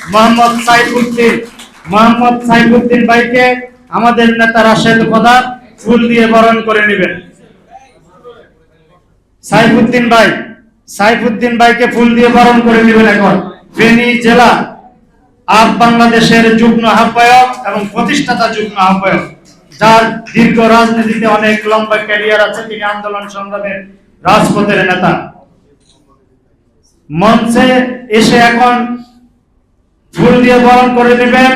মোহাম্মদ সাইফুদ্দিন ভাইকে আমাদের নেতা রাশেদ প্রধান ফুল দিয়ে বরণ করে নেবেন। সাইফুদ্দিন ভাইকে ফুল দিয়ে বরণ করে নেবেন। এখন ফেনী জেলা আপ বাংলাদেশের যুগ্ম আহ্বায়ক এবং প্রতিষ্ঠাতা যুগ্ম আহ্বায়ক, যার দীর্ঘ রাজনীতিতে অনেক লম্বা ক্যারিয়ার আছে, তিনি আন্দোলন সংগ্রামের রাজপথের নেতা। মঞ্চে এসে এখন ফুল দিয়ে বরণ করে নেবেন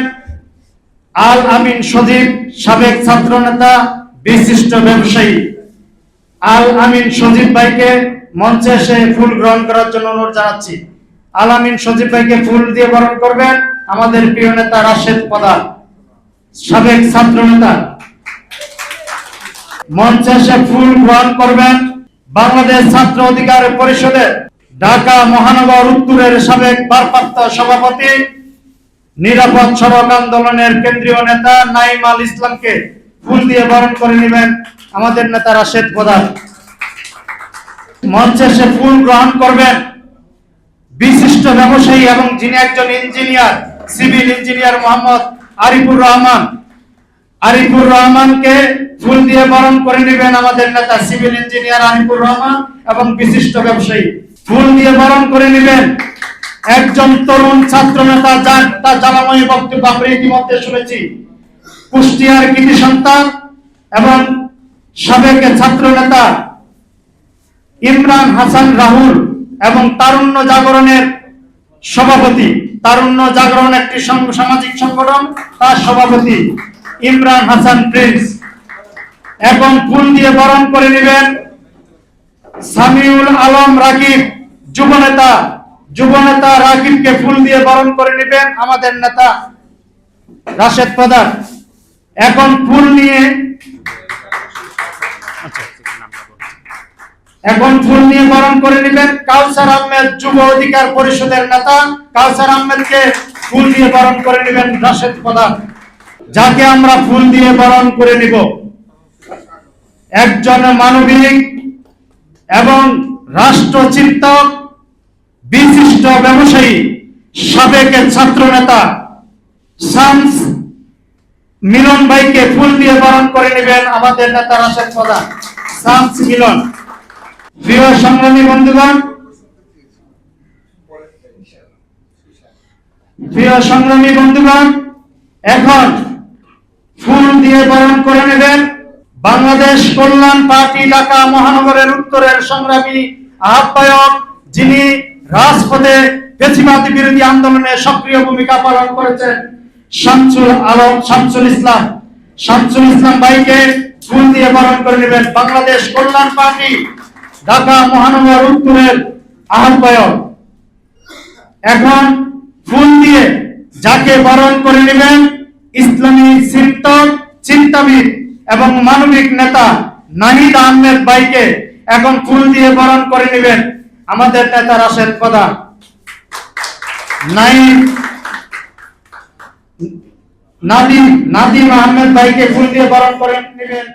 আল আমিন সজীব, সাবেক ছাত্র নেতা, বিশিষ্ট ব্যবসায়ী। আল আমিন সজীব ভাইকে মঞ্চে এসে ফুল গ্রহণ করার জন্য অনুরোধ জানাচ্ছি। আল আমিন সজীব ভাইকে ফুল দিয়ে বরণ করবেন আমাদের প্রিয় নেতা রাশেদ প্রধান, সাবেক ছাত্র নেতা। মঞ্চে এসে ফুল গ্রহণ করবেন বাংলাদেশ ছাত্র অধিকার পরিষদের ঢাকা মহানগর উত্তরের সাবেক ভারপ্রাপ্ত সভাপতি, নিরাপদ সড়ক আন্দোলনের কেন্দ্রীয় নেতা নাইম আল ইসলামকে ফুল দিয়ে বরণ করে নেবেন আমাদের নেতা রাশেদ প্রধান। মঞ্চে এসে ফুল গ্রহণ করবেন বিশিষ্ট ব্যবসায়ী এবং যিনি একজন engineer, civil engineer Mohammad Arifur রহমানকে ফুল দিয়ে বরণ করে নেবেন আমাদের নেতা সিভিল ইঞ্জিনিয়ার আরিফুর রহমান এবং বিশিষ্ট ব্যবসায়ী। ফুল দিয়ে বরণ করে নেবেন একজন তরুণ ছাত্র নেতা, যার তার জ্বালাময়ী বক্তব্য আমরা ইতিমধ্যে শুনেছি, কুষ্টিয়ার কৃতি সন্তান এবং সাবেক ছাত্র নেতা ইমরান হাসান রাহুল এবং তারুণ্য জাগরণের সভাপতি, তারুণ্য জাগরণ একটি সামাজিক সংগঠন, তার সভাপতি ইমরান হাসান প্রিন্স। এখন ফুল দিয়ে বরণ করে নেবেন সামিউল আলম রাকিব, যুবনেতা রাকিবকে ফুল দিয়ে বরণ করে নেবেন আমাদের নেতা রাশেদ প্রধান। এখন ফুল নিয়ে বরণ করে নেবেন কাউসার আহমেদ, যুব অধিকার পরিষদের নেতা। কাউসার আহমেদকে ফুল দিয়ে বরণ করে নেবেন রাশেদ প্রধান, যাকে আমরা ফুল দিয়ে বরণ করে নিব একজন মানবিক এবং রাষ্ট্রচিন্তক, বিশিষ্ট ব্যবসায়ী, সাবেক ছাত্র নেতা শামস মিলন ভাইকে ফুল দিয়ে বরণ করে নেবেন আমাদের নেতা রাশেদ প্রধান, শামস মিলন। প্রিয় সংগ্রামী বন্ধুগণ, এখন ফুল দিয়ে বরণ করে নেবেন বাংলাদেশ কল্যাণ পার্টি ঢাকা মহানগরের উত্তরের সংগ্রামী আহ্বায়ক, যিনি রাজপথে ফ্যাসিবাদ বিরোধী আন্দোলনে সক্রিয় ভূমিকা পালন করেছেন, শামসুল ইসলাম ভাইকে ফুল দিয়ে বরণ করে নেবেন বাংলাদেশ কল্যাণ পার্টি ঢাকা মহানগর উত্তরের আহ্বায়ক। এখন ফুল দিয়ে যাকে বরণ করে নেবেন ইসলামী চিন্তাবিদ এবং মানবিক নেতা নাহিদ আহমেদ ভাইকে এখন ফুল দিয়ে বরণ করে নেবেন আমাদের নেতা রাশেদ প্রধান। নাদিম আহমেদ ভাইকে ফুল দিয়ে বরণ করে নেবেন।